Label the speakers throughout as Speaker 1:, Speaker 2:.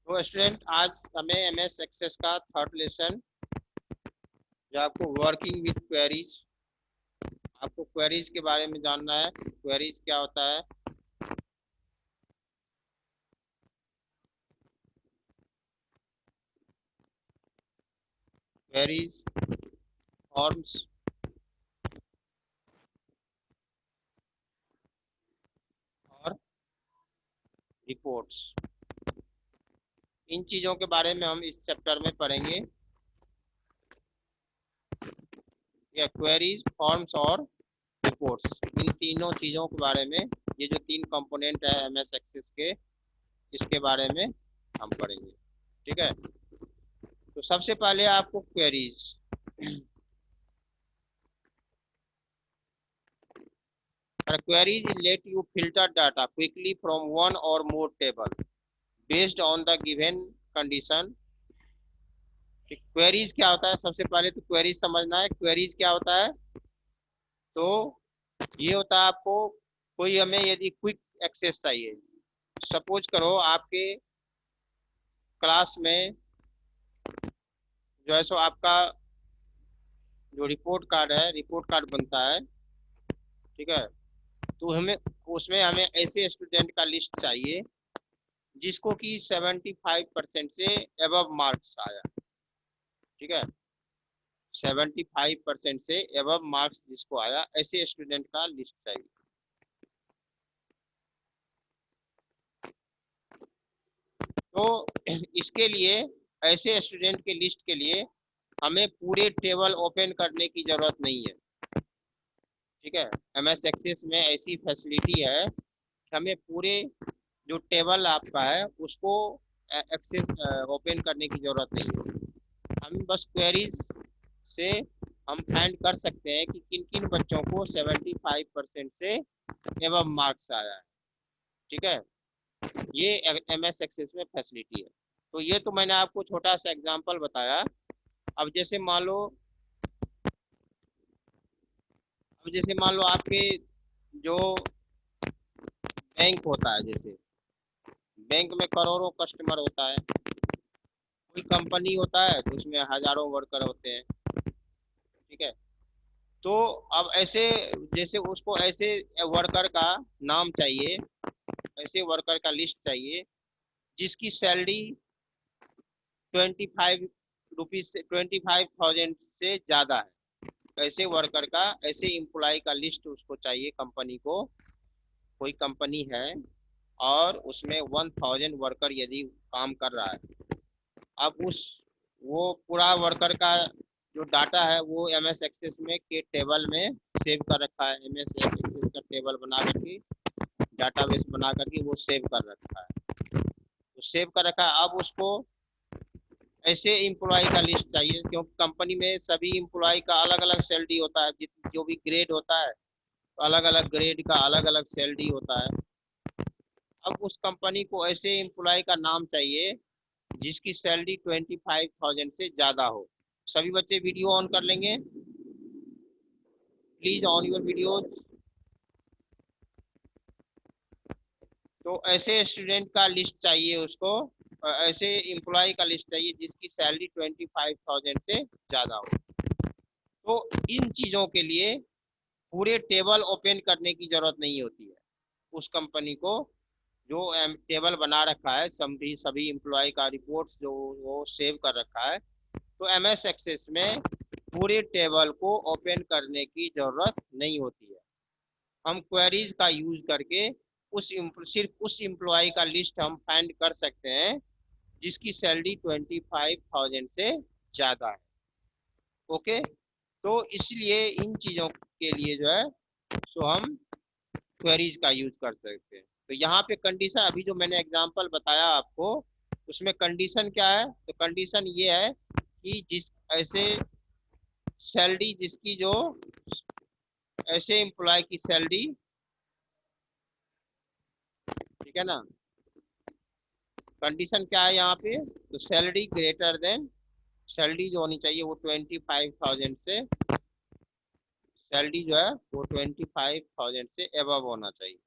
Speaker 1: तो स्टूडेंट आज हमें एमएस एक्सेस का थर्ड लेसन जो आपको वर्किंग विथ क्वेरीज, आपको क्वेरीज के बारे में जानना है। क्वेरीज क्या होता है, क्वेरीज, फॉर्म्स और रिपोर्ट्स, इन चीज़ों के बारे में हम इस चैप्टर में पढ़ेंगे। या क्वेरीज, फॉर्म्स और रिपोर्ट्स, इन तीनों चीज़ों के बारे में, ये जो तीन कंपोनेंट है एमएस एक्सेस के, इसके बारे में हम पढ़ेंगे। ठीक है, तो सबसे पहले आपको queries, queries let you filter data quickly from one or more table based on the given condition। Queries क्या होता है, सबसे पहले तो क्वेरीज समझना है। क्वेरीज क्या होता है, तो ये होता है आपको कोई हमें यदि क्विक एक्सेस चाहिए, सपोज करो आपके क्लास में जो है सो आपका जो रिपोर्ट कार्ड है, रिपोर्ट कार्ड बनता है, ठीक है, तो हमें उसमें हमें ऐसे स्टूडेंट का लिस्ट चाहिए जिसको कि 75% से एबव मार्क्स आया। ठीक है, 75% से एबव मार्क्स जिसको आया, ऐसे स्टूडेंट का लिस्ट चाहिए। तो इसके लिए, ऐसे स्टूडेंट के लिस्ट के लिए हमें पूरे टेबल ओपन करने की जरूरत नहीं है। ठीक है, एमएस एक्सेस में ऐसी फैसिलिटी है कि हमें पूरे जो टेबल आपका है उसको एक्सेस ओपन करने की जरूरत नहीं है। हम बस क्वेरीज से हम फाइंड कर सकते हैं कि किन किन बच्चों को 75% से एबव मार्क्स आया है। ठीक है, ये एमएस एक्सेस में फैसिलिटी है। तो ये तो मैंने आपको छोटा सा एग्जांपल बताया। अब जैसे मान लो, आपके जो बैंक होता है, जैसे बैंक में करोड़ों कस्टमर होता है, कोई कंपनी होता है तो उसमें हजारों वर्कर होते हैं। ठीक है, तो अब ऐसे, जैसे उसको ऐसे वर्कर का नाम चाहिए, ऐसे वर्कर का लिस्ट चाहिए जिसकी सैलरी 25 रुपीज से 25,000 से ज़्यादा है। ऐसे वर्कर का, ऐसे एम्प्लॉय का लिस्ट उसको चाहिए कंपनी को। कोई कंपनी है और उसमें 1000 वर्कर यदि काम कर रहा है, अब उस वो पूरा वर्कर का जो डाटा है वो एमएस एक्सेस में के टेबल में सेव कर रखा है। एमएस एक्सेस का टेबल बना करके, डाटाबेस बना करके वो सेव कर रखा है, तो सेव कर रखा है। अब उसको ऐसे एम्प्लॉय का लिस्ट चाहिए, क्योंकि कंपनी में सभी एम्प्लॉय का अलग अलग सैलरी होता है, जो भी ग्रेड होता है तो अलग अलग ग्रेड का अलग अलग सैलरी होता है। अब उस कंपनी को ऐसे एम्प्लॉय का नाम चाहिए जिसकी सैलरी 25,000 से ज़्यादा हो। सभी बच्चे वीडियो ऑन कर लेंगे, प्लीज ऑन योर वीडियो। तो ऐसे स्टूडेंट का लिस्ट चाहिए उसको, ऐसे एम्प्लॉय का लिस्ट चाहिए जिसकी सैलरी 25,000 से ज़्यादा हो। तो इन चीज़ों के लिए पूरे टेबल ओपन करने की जरूरत नहीं होती है। उस कंपनी को जो टेबल बना रखा है, सभी सभी एम्प्लॉय का रिपोर्ट्स जो वो सेव कर रखा है, तो एमएस एक्सेस में पूरे टेबल को ओपन करने की जरूरत नहीं होती है। हम क्वेरीज का यूज करके सिर्फ उस एम्प्लॉय का लिस्ट हम फाइंड कर सकते हैं जिसकी सैलरी 25,000 से ज़्यादा है। ओके, तो इसलिए इन चीज़ों के लिए जो है सो हम क्वेरीज का यूज कर सकते हैं। तो यहाँ पे कंडीशन, अभी जो मैंने एग्जांपल बताया आपको, उसमें कंडीशन क्या है, तो कंडीशन ये है कि जिस ऐसे सैलरी जिसकी जो ऐसे एम्प्लॉय की सैलरी, ठीक है ना, कंडीशन क्या है यहाँ पे, तो सैलरी ग्रेटर देन, सैलरी जो होनी चाहिए वो 25,000 से, सैलरी जो है वो 25,000 से एबव होना चाहिए।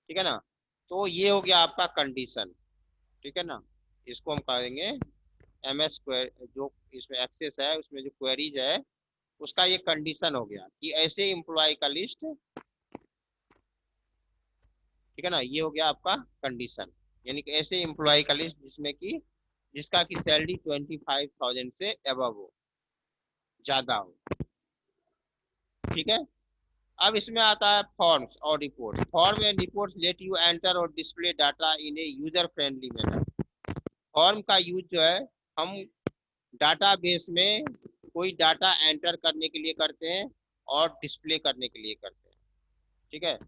Speaker 1: ठीक है ना, तो ये हो गया आपका कंडीशन। ठीक है ना, इसको हम कहेंगे MS क्वेरी, जो इसमें एक्सेस है उसमें जो क्वेरीज है उसका ये कंडीशन हो गया कि ऐसे एम्प्लॉय का लिस्ट, ठीक है ना, ये हो गया आपका कंडीशन। यानी कि ऐसे एम्प्लॉय का लिस्ट जिसमें कि जिसका की सैलरी 25,000 से अबव हो, ज्यादा हो, ठीक है। अब इसमें आता है फॉर्म्स और report. Form and reports let you enter और display data in a user friendly manner. Form का यूज जो है हम डाटाबेस में कोई डाटा एंटर करने के लिए करते हैं और डिस्प्ले करने के लिए करते हैं, ठीक है।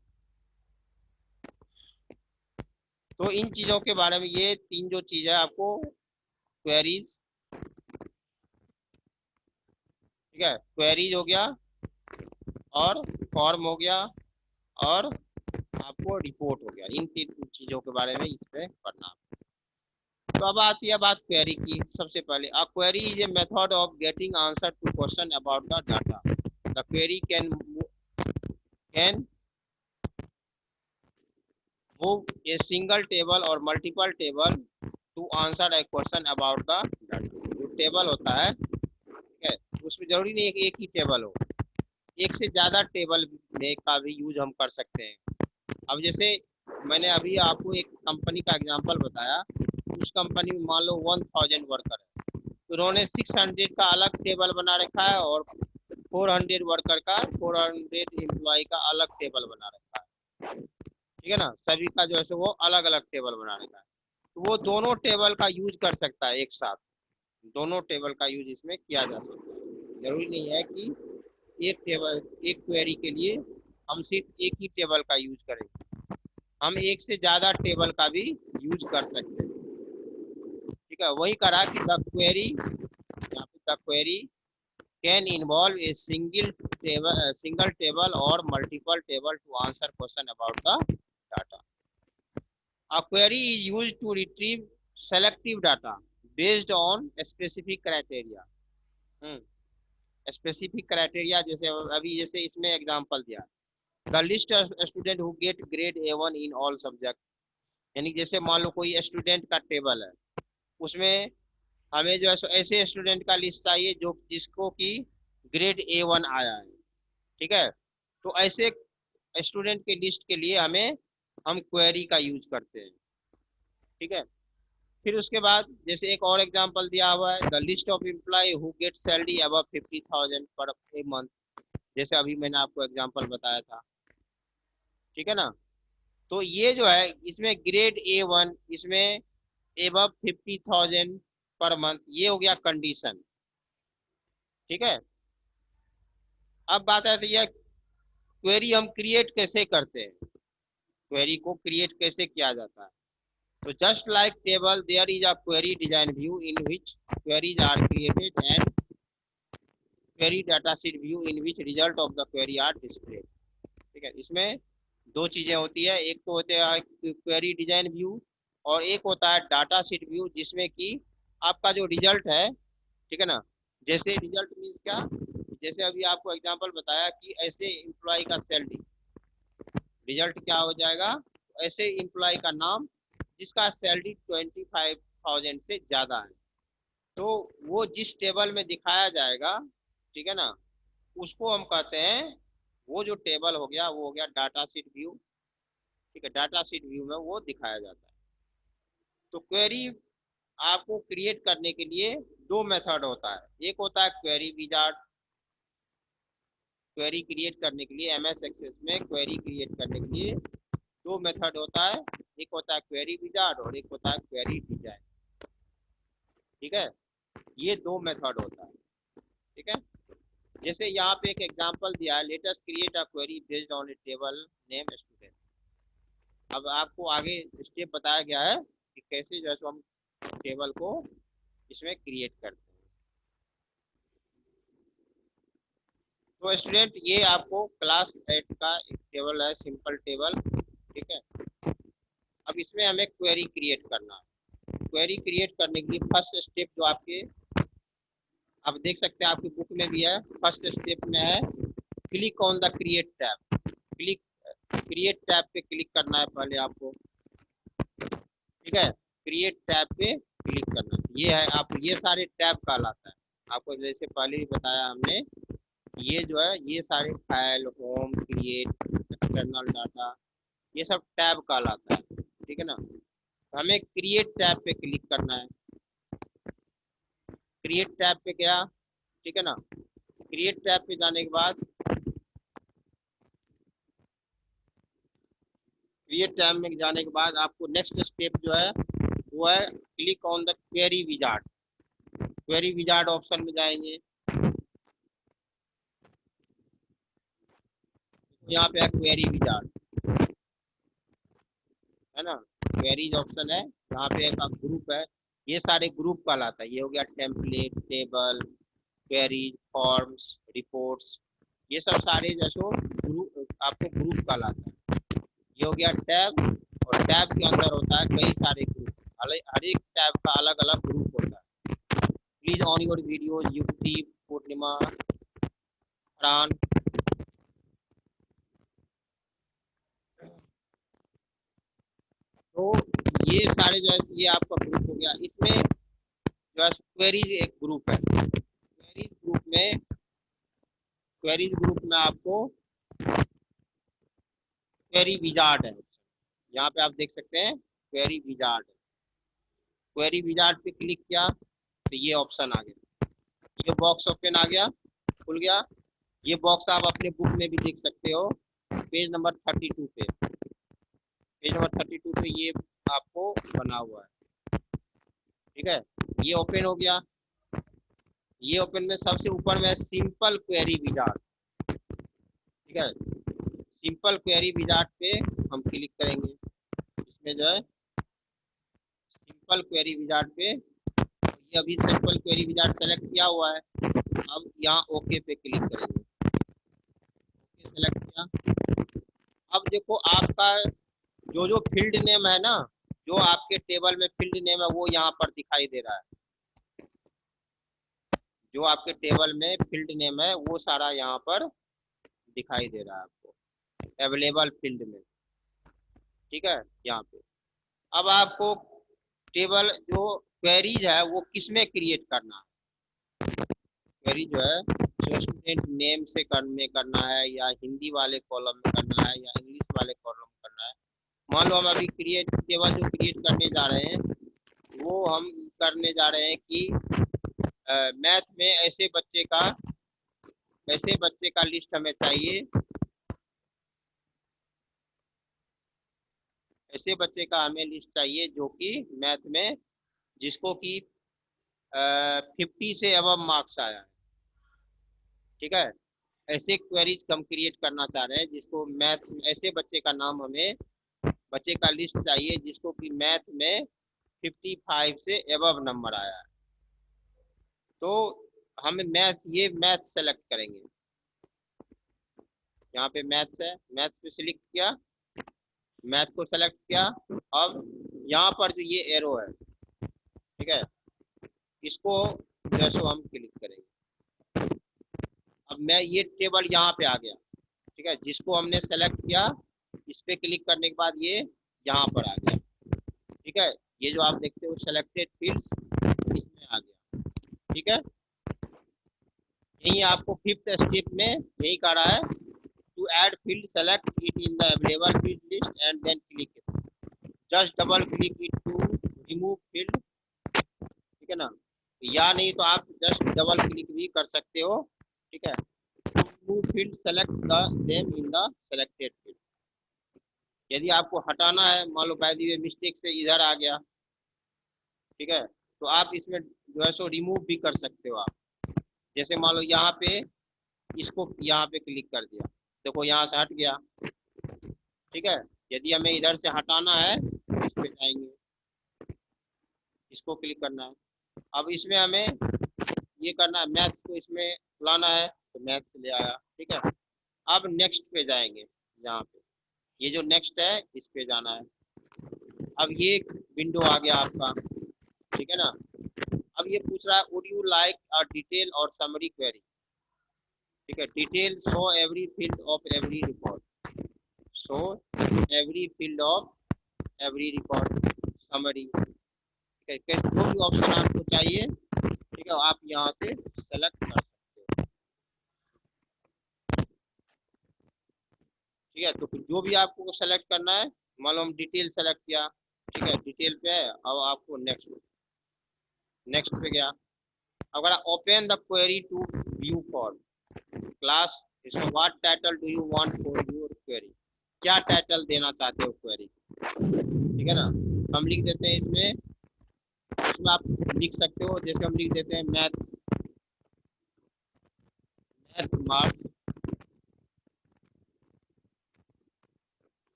Speaker 1: तो इन चीजों के बारे में, ये तीन जो चीज है आपको, क्वेरीज, ठीक है, क्वेरीज हो गया और फॉर्म हो गया और आपको रिपोर्ट हो गया, इन तीन चीजों के बारे में इस पे पढ़ना। तो अब आती है बात क्वेरी की। सबसे पहले a query is a method of getting answer to question about the data. The query can move a single table और multiple table to answer a question about the data. जो टेबल होता है, ठीक है, उसमें जरूरी नहीं है कि एक ही टेबल हो, एक से ज्यादा टेबल में का भी यूज हम कर सकते हैं। अब जैसे मैंने अभी आपको एक कंपनी का एग्जांपल बताया, उस कंपनी में मान लो 1000 वर्कर है, तो उन्होंने 600 का अलग टेबल बना रखा है और 400 वर्कर का, 400 एम्प्लॉय का अलग टेबल बना रखा है, ठीक है ना। सभी का जो है सो वो अलग अलग टेबल बना रखा है, तो वो दोनों टेबल का यूज कर सकता है एक साथ, दोनों टेबल का यूज इसमें किया जा सकता है। जरूरी नहीं है कि एक टेबल, एक क्वेरी के लिए हम सिर्फ एक ही टेबल का यूज करेंगे, हम एक से ज्यादा टेबल का भी यूज कर सकते हैं, ठीक है। वही करा कि द क्वेरी, यहाँ पे the query can involve a single table और multiple table to answer question about the data. A query is used to retrieve selective data based on specific criteria। Specific criteria, जैसे अभी जैसे इसमें example दिया, the list student who get grade A1 in all subject. यानी जैसे मान लो कोई student का टेबल है, उसमें हमें जो है सो ऐसे स्टूडेंट का लिस्ट चाहिए जो जिसको कि ग्रेड A1 आया है, ठीक है। तो ऐसे स्टूडेंट के लिस्ट के लिए हमें हम क्वेरी का यूज करते हैं, ठीक है। फिर उसके बाद जैसे एक और एग्जांपल दिया हुआ है, the list of employee who get salary above 50,000 पर ए मंथ, जैसे अभी मैंने आपको एग्जांपल बताया था, ठीक है ना। तो ये जो है इसमें ग्रेड A1, इसमें एबव 50,000 पर मंथ, ये हो गया कंडीशन, ठीक है। अब बात आती है क्वेरी हम क्रिएट कैसे करते हैं, क्वेरी को क्रिएट कैसे किया जाता है। तो just like table there is a query design view in which queries are created and query data sheet view in which result of the query are displayed, ठीक है। इसमें दो चीजें होती है, एक तो होते हैं क्वेरी डिजाइन व्यू और एक होता है डाटा शीट व्यू, जिसमें कि आपका जो रिजल्ट है, ठीक है ना। जैसे रिजल्ट मीन्स क्या, जैसे अभी आपको एग्जांपल बताया कि ऐसे एम्प्लॉय का सैलरी, रिजल्ट क्या हो जाएगा, ऐसे एम्प्लॉय का नाम जिसका सैलरी 25,000 से ज्यादा है, तो वो जिस टेबल में दिखाया जाएगा, ठीक है ना, उसको हम कहते हैं, वो जो टेबल हो गया वो हो गया डाटा शीट व्यू, ठीक है। डाटा शीट व्यू में वो दिखाया जाता है। तो क्वेरी आपको क्रिएट करने के लिए दो मेथड होता है, एक होता है क्वेरी विजार्ड, क्वेरी क्रिएट करने के लिए MS एक्सेस में क्वेरी क्रिएट करने के लिए दो मेथड होता है, एक होता है क्वेरी विजार्ड और एक होता है क्वेरी डिजाइन, ठीक है। ये दो मेथड होता है, ठीक है। जैसे यहाँ पे एक एग्जांपल दिया है, let us create a query based on A table name student. अब आपको आगे स्टेप बताया गया है कि कैसे जो है सो हम टेबल को इसमें क्रिएट करते हैं। तो स्टूडेंट ये आपको क्लास 8 का एक टेबल है, सिंपल टेबल, ठीक है। अब इसमें हमें क्वेरी क्रिएट करना है। क्वेरी क्रिएट करने के लिए फर्स्ट स्टेप जो आपके, आप देख सकते हैं आपकी बुक में भी है, फर्स्ट स्टेप में है click on the create tab. Click, create tab पे क्लिक करना है पहले आपको, ठीक है। क्रिएट टैब पे क्लिक करना है। ये है आप, ये सारे टैब कहलाता है। आपको जैसे पहले ही बताया हमने, ये जो है ये सारे file, home, create, external data, ये सब टैब कहलाता है। ठीक है ना। तो हमें क्रिएट टैब पे क्लिक करना है। क्रिएट टैब पे गया, ठीक है ना। क्रिएट टैब पे जाने के बाद, क्रिएट टैब में जाने के बाद आपको नेक्स्ट स्टेप जो है वो है click on the query wizard. Query wizard option में जाएंगे, यहाँ पे है क्वेरी विजार्ड, है ना। क्वेरीज ऑप्शन है, यहाँ पे एक ग्रुप है, ये सारे ग्रुप कहलाता है। ये हो गया template, table, queries, forms, reports, ये सब सारे जैसो ग्रुप, आपको ग्रुप कहलाता है। ये हो गया टैब, और टैब के अंदर होता है कई सारे ग्रुप, हर एक टैब का अलग अलग ग्रुप होता है। प्लीज ऑन योर वीडियोज, युक्ति, पूर्णिमा, फरहान। तो ये सारे जो है ये आपका ग्रुप हो गया। इसमें जो है क्वेरीज एक ग्रुप है। क्वेरीज ग्रुप में आपको क्वेरी विजार्ड है, यहाँ पे आप देख सकते हैं क्वेरी विजार्ड। क्वेरी विजार्ड पे क्लिक किया तो ये ऑप्शन आ गया, ये बॉक्स ओपन आ गया, खुल गया। ये बॉक्स आप अपने बुक में भी देख सकते हो, पेज नंबर 32 पे, पेज नंबर 32 पे ये आपको बना हुआ है। ठीक है, ये ओपन हो गया। ये ओपन में सबसे ऊपर में सिंपल क्वेरी विजार्ड। ठीक है, सिंपल क्वेरी विजार्ड पे हम क्लिक करेंगे। इसमें जो है सिंपल क्वेरी विजार्ड पे, ये अभी सिंपल क्वेरी विजार्ड सेलेक्ट किया हुआ है। अब यहाँ ओके पे क्लिक करेंगे, ओके सेलेक्ट किया। अब देखो आपका जो जो फील्ड नेम है ना, जो आपके टेबल में फील्ड नेम है वो यहाँ पर दिखाई दे रहा है। जो आपके टेबल में फील्ड नेम है वो सारा यहाँ पर दिखाई दे रहा है आपको अवेलेबल फील्ड में। ठीक है, यहाँ पे अब आपको टेबल जो क्वेरीज है वो किस में क्रिएट करना है। क्वेरी जो है जो स्टूडेंट नेम से करना है, या हिंदी वाले कॉलम में करना है, या इंग्लिश वाले कॉलम में करना है। मान लो हम अभी क्रिएट टेबल जो क्रिएट करने जा रहे हैं वो हम करने जा रहे हैं कि मैथ में ऐसे बच्चे का लिस्ट हमें चाहिए, ऐसे बच्चे का हमें लिस्ट चाहिए जो कि मैथ में जिसको कि 50 से अबव मार्क्स आया है। ठीक है, ऐसे क्वेरीज हम क्रिएट करना चाह रहे हैं जिसको मैथ, ऐसे बच्चे का नाम हमें, बच्चे का लिस्ट चाहिए जिसको कि मैथ में 55 से अबव नंबर आया है। तो हम ये मैथ सेलेक्ट करेंगे। यहाँ पे मैथ्स है, मैथ्स पे सिलेक्ट किया, मैथ को सेलेक्ट किया। अब यहाँ पर जो ये एरो है, ठीक है, इसको जैसो हम क्लिक करेंगे। अब मैं ये टेबल यहाँ पे आ गया। ठीक है, जिसको हमने सेलेक्ट किया इस पे क्लिक करने के बाद ये यहाँ पर आ गया। ठीक है, ये जो आप देखते हो सेलेक्टेड फील्ड्स इसमें आ गया। ठीक है, यही आपको फिफ्थ स्टेप में यही कह रहा है, to add field select it in the available field list and then click it, just double click it to remove field. ठीक है ना, या नहीं तो आप जस्ट डबल क्लिक भी कर सकते हो। ठीक है, to field select the them in the selected field. यदि आपको हटाना है, मान लो बाय द वे मिस्टेक से इधर आ गया, ठीक है, तो आप इसमें जो है सो रिमूव भी कर सकते हो आप। जैसे मान लो यहाँ पे इसको यहाँ पे क्लिक कर दिया, देखो यहाँ से हट गया। ठीक है, यदि हमें इधर से हटाना है इस पे जाएंगे, इसको क्लिक करना है। अब इसमें हमें ये करना है, मैथ्स को इसमें लाना है तो मैथ्स ले आया। ठीक है, अब नेक्स्ट पे जाएंगे, यहाँ पे ये जो नेक्स्ट है इस पे जाना है। अब ये विंडो आ गया आपका। ठीक है ना, अब ये पूछ रहा है would you like a detail और समरी क्वेरी। ठीक है, detail show every field of every record, show every field of every record, summary. जो भी ऑप्शन आपको चाहिए, ठीक है, आप यहाँ से सेलेक्ट कर सकते हो। ठीक है, तो जो भी आपको सेलेक्ट करना है, मान लो हम डिटेल सेलेक्ट किया, ठीक है, डिटेल पे है, अब आपको नेक्स्ट, नेक्स्ट पे गया। अगर open the query to view form class, इसमें what title do you want for your query, क्या टाइटल देना चाहते हो क्वेरी, ठीक है ना। हम लिख देते हैं इसमें, इसमें आप लिख सकते हो, जैसे हम लिख देते हैं maths, maths marks,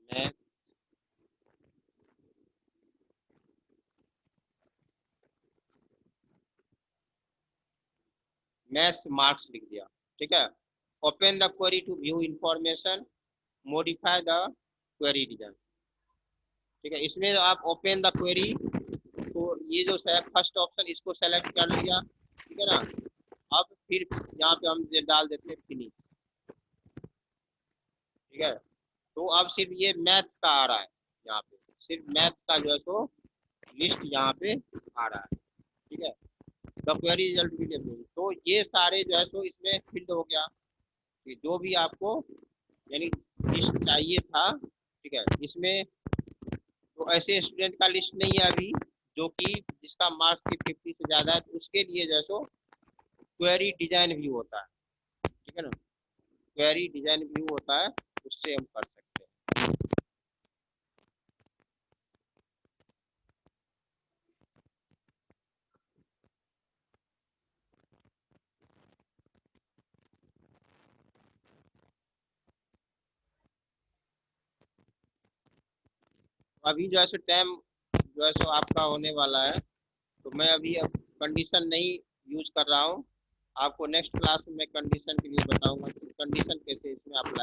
Speaker 1: maths maths marks लिख दिया, ठीक है। Open the query to view information, modify the query design, ठीक है। इसमें आप ओपन द क्वेरी, तो ये जो फर्स्ट ऑप्शन इसको सेलेक्ट कर लिया, ठीक है ना। अब फिर यहाँ पे हम डाल देते हैं फिनिश, ठीक है। तो अब सिर्फ ये मैथ्स का आ रहा है, यहाँ पे सिर्फ मैथ्स का जो है सो लिस्ट यहाँ पे आ रहा है, ठीक है। द क्वेरी रिजल्ट विल, तो ये सारे जो है सो इसमें फिल्ड हो गया कि जो भी आपको यानी लिस्ट चाहिए था, ठीक है। इसमें तो ऐसे स्टूडेंट का लिस्ट नहीं है अभी, जो कि जिसका मार्क्स की 50 से ज़्यादा है, तो उसके लिए जो है सो क्वेरी डिजाइन व्यू होता है, ठीक है ना। क्वेरी डिजाइन व्यू होता है, उससे हम कर सकते हैं। तो अभी जो है सो टाइम जो है सो आपका होने वाला है, तो मैं अभी अब कंडीशन नहीं यूज कर रहा हूँ। आपको नेक्स्ट क्लास में मैं कंडीशन के लिए बताऊंगा कि कंडीशन कैसे इसमें अप्लाई